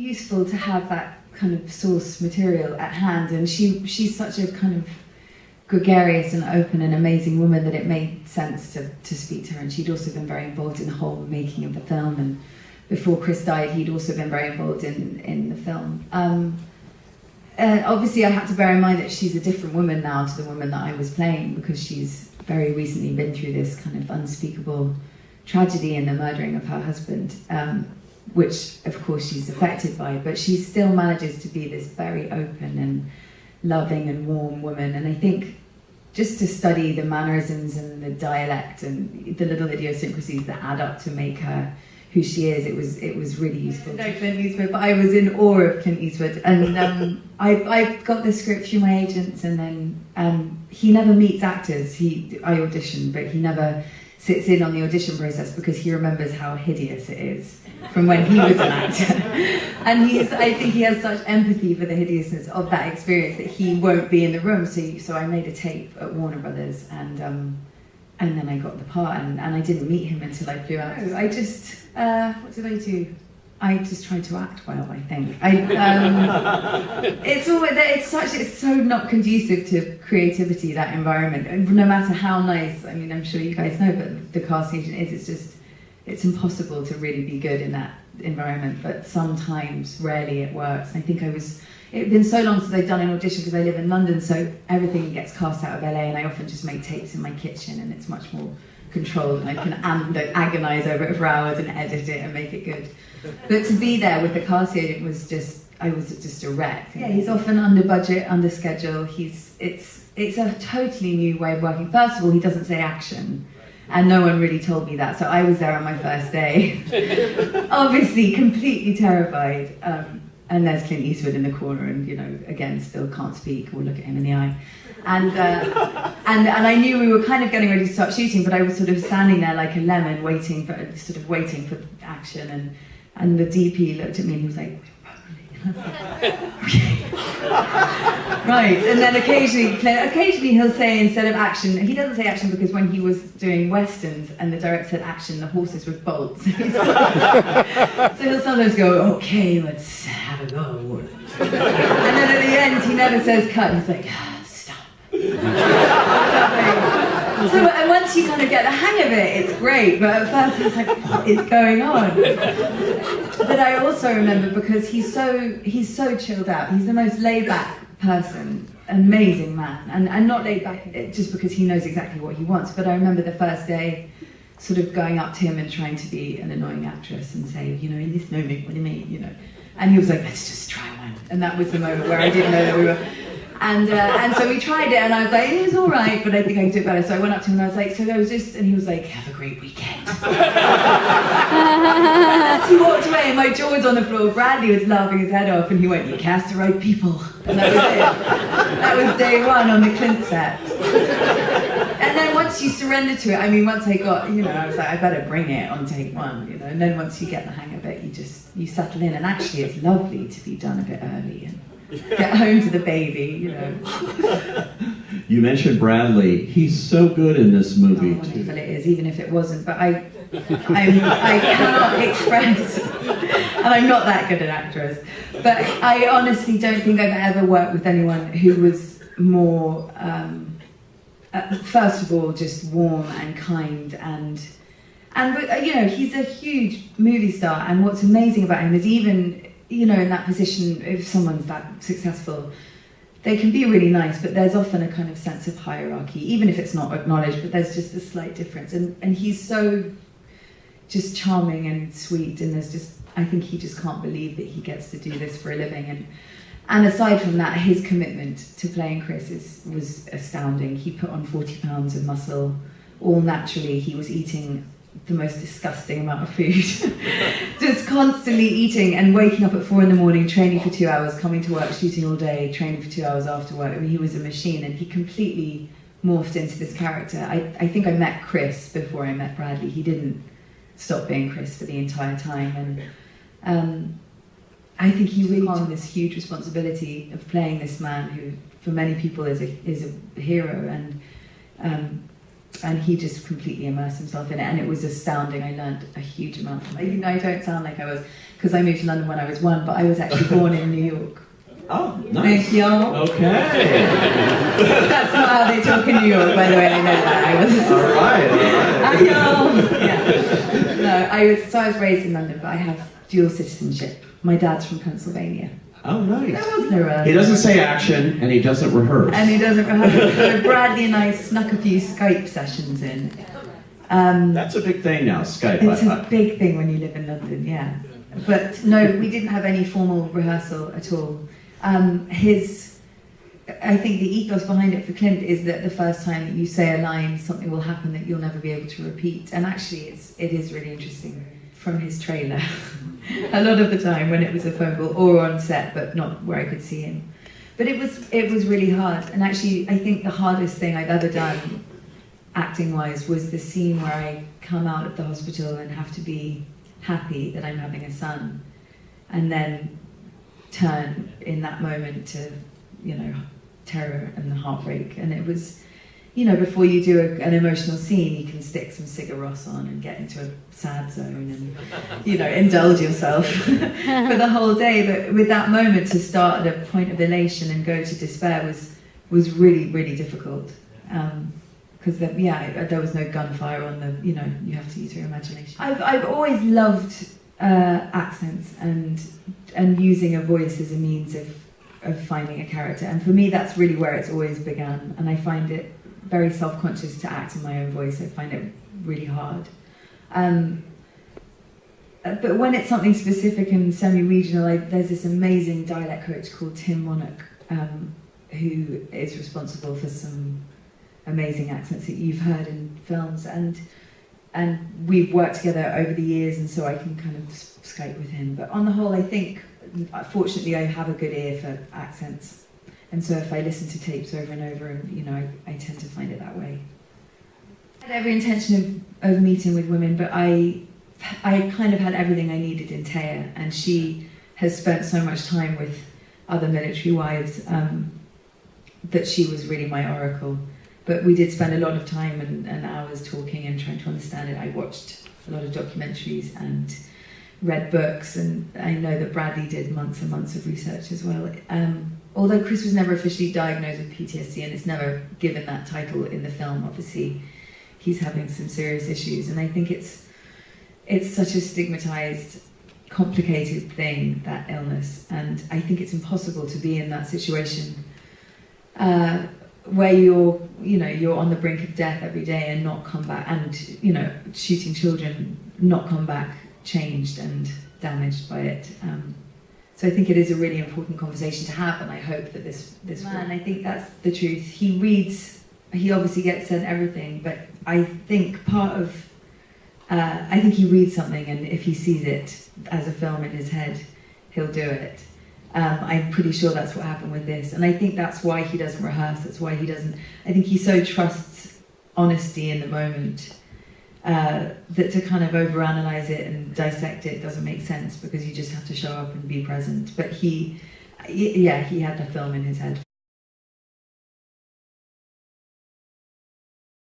useful to have that kind of source material at hand, and she's such a kind of gregarious and open and amazing woman that it made sense to speak to her. And she'd also been very involved in the whole making of the film, and before Chris died he'd also been very involved in the film. Obviously I had to bear in mind that she's a different woman now to the woman that I was playing, because she's very recently been through this kind of unspeakable tragedy in the murdering of her husband, which of course she's affected by, but she still manages to be this very open and loving and warm woman. And I think just to study the mannerisms and the dialect and the little idiosyncrasies that add up to make her who she is, it was really useful. No Clint Eastwood, but I was in awe of Clint Eastwood, and I got the script through my agents, and then he never meets actors. I audition, but he never sits in on the audition process because he remembers how hideous it is from when he was an actor. And I think he has such empathy for the hideousness of that experience that he won't be in the room. So I made a tape at Warner Brothers, and then I got the part, and I didn't meet him until I flew out. I just, what did I do? I just tried to act well, I think. It's so not conducive to creativity, that environment. No matter how nice, I mean, I'm sure you guys know, but the casting agent it's impossible to really be good in that environment. But sometimes, rarely, it works. I think it had been so long since I'd done an audition, because I live in London, so everything gets cast out of LA, and I often just make tapes in my kitchen, and it's much more controlled, and I can agonise over it for hours and edit it and make it good. But to be there with the casting agent I was just a wreck. Yeah, he's often under budget, under schedule. It's a totally new way of working. First of all, he doesn't say action, and no one really told me that. So I was there on my first day, obviously completely terrified. And there's Clint Eastwood in the corner, and again, still can't speak or look at him in the eye. And I knew we were kind of getting ready to start shooting, but I was sort of standing there like a lemon, waiting for action. And the DP looked at me and he was like, okay. Right. And then occasionally he'll say, instead of action, he doesn't say action because when he was doing westerns and the director said action, the horses would bolt. So he'll sometimes go, okay, let's have a go. And then at the end, he never says cut. He's like, stop. So and once you kind of get the hang of it, it's great. But at first, it's like, what is going on? But I also remember, because he's so chilled out. He's the most laid back person, amazing man, and not laid back just because he knows exactly what he wants. But I remember the first day, sort of going up to him and trying to be an annoying actress and say, in this moment, what do you mean, And he was like, let's just try one. And that was the moment where I didn't know that we were. And so we tried it, and I was like, it was all right, but I think I could do it better. So I went up to him and I was like, so I was just, and he was like, have a great weekend. As he walked away, and my jaw was on the floor. Bradley was laughing his head off, and he went, you cast the right people. And that was it. That was day one on the Clint set. And then once you surrender to it, once I got, I was like, I better bring it on take one, And then once you get the hang of it, you settle in. And actually, it's lovely to be done a bit early and get home to the baby, You mentioned Bradley. He's so good in this movie. How wonderful it is, even if it wasn't. But I cannot express, and I'm not that good an actress. But I honestly don't think I've ever worked with anyone who was more, first of all, just warm and kind and he's a huge movie star. And what's amazing about him is even, in that position, if someone's that successful, they can be really nice, but there's often a kind of sense of hierarchy, even if it's not acknowledged, but there's just a slight difference. And he's so just charming and sweet, and I think he just can't believe that he gets to do this for a living. And aside from that, his commitment to playing Chris was astounding. He put on 40 pounds of muscle, all naturally. He was eating the most disgusting amount of food. Just constantly eating and waking up at 4 a.m, training for 2 hours, coming to work, shooting all day, training for 2 hours after work. He was a machine, and he completely morphed into this character. I think I met Chris before I met Bradley. He didn't stop being Chris for the entire time. And I think he really took on this huge responsibility of playing this man who, for many people, is a hero. And and he just completely immersed himself in it, and it was astounding. I learned a huge amount from it. Even though I don't sound like I was, because I moved to London when I was 1, but I was actually born in New York. Oh, nice. Thank you. Okay. That's not how they talk in New York, by the way. I know that. I was. All right. Yeah. No, I was raised in London, but I have dual citizenship. My dad's from Pennsylvania. Oh, nice. There was no rehearsal. He doesn't say action, and he doesn't rehearse. And he doesn't rehearse. So Bradley and I snuck a few Skype sessions in. That's a big thing now, Skype. It's a big thing when you live in London, yeah. But no, we didn't have any formal rehearsal at all. I think the ethos behind it for Clint is that the first time that you say a line, something will happen that you'll never be able to repeat. And actually, it is really interesting from his trailer. A lot of the time when it was a phone call or on set, but not where I could see him. But it was really hard. And actually, I think the hardest thing I've ever done, acting-wise, was the scene where I come out of the hospital and have to be happy that I'm having a son, and then turn in that moment to, terror and the heartbreak. And it was, before you do an emotional scene, you can stick some Sigur Rós on and get into a sad zone and, indulge yourself for the whole day. But with that moment, to start at a point of elation and go to despair was really, really difficult. Because there was no gunfire on the, you have to use your imagination. I've always loved accents and using a voice as a means of finding a character. And for me, that's really where it's always begun. And I find it very self-conscious to act in my own voice. I find it really hard. But when it's something specific and semi-regional, there's this amazing dialect coach called Tim Monarch, who is responsible for some amazing accents that you've heard in films, and we've worked together over the years, and so I can kind of Skype with him. But on the whole, I think, fortunately, I have a good ear for accents, and so if I listen to tapes over and over, and I tend to find it that way. I had every intention of meeting with women, but I kind of had everything I needed in Taya, and she has spent so much time with other military wives that she was really my oracle. But we did spend a lot of time and hours talking and trying to understand it. I watched a lot of documentaries and read books, and I know that Bradley did months and months of research as well. Although Chris was never officially diagnosed with PTSD, and it's never given that title in the film, obviously he's having some serious issues. And I think it's such a stigmatized, complicated thing, that illness, and I think it's impossible to be in that situation where you're on the brink of death every day and not come back, and shooting children, not come back changed and damaged by it. So I think it is a really important conversation to have, and I hope that this man, I think that's the truth. He obviously gets sent everything, but I think I think he reads something, and if he sees it as a film in his head, he'll do it. I'm pretty sure that's what happened with this, and I think that's why he doesn't rehearse. That's why he doesn't. I think he so trusts honesty in the moment that to kind of overanalyze it and dissect it doesn't make sense, because you just have to show up and be present. But he had the film in his head.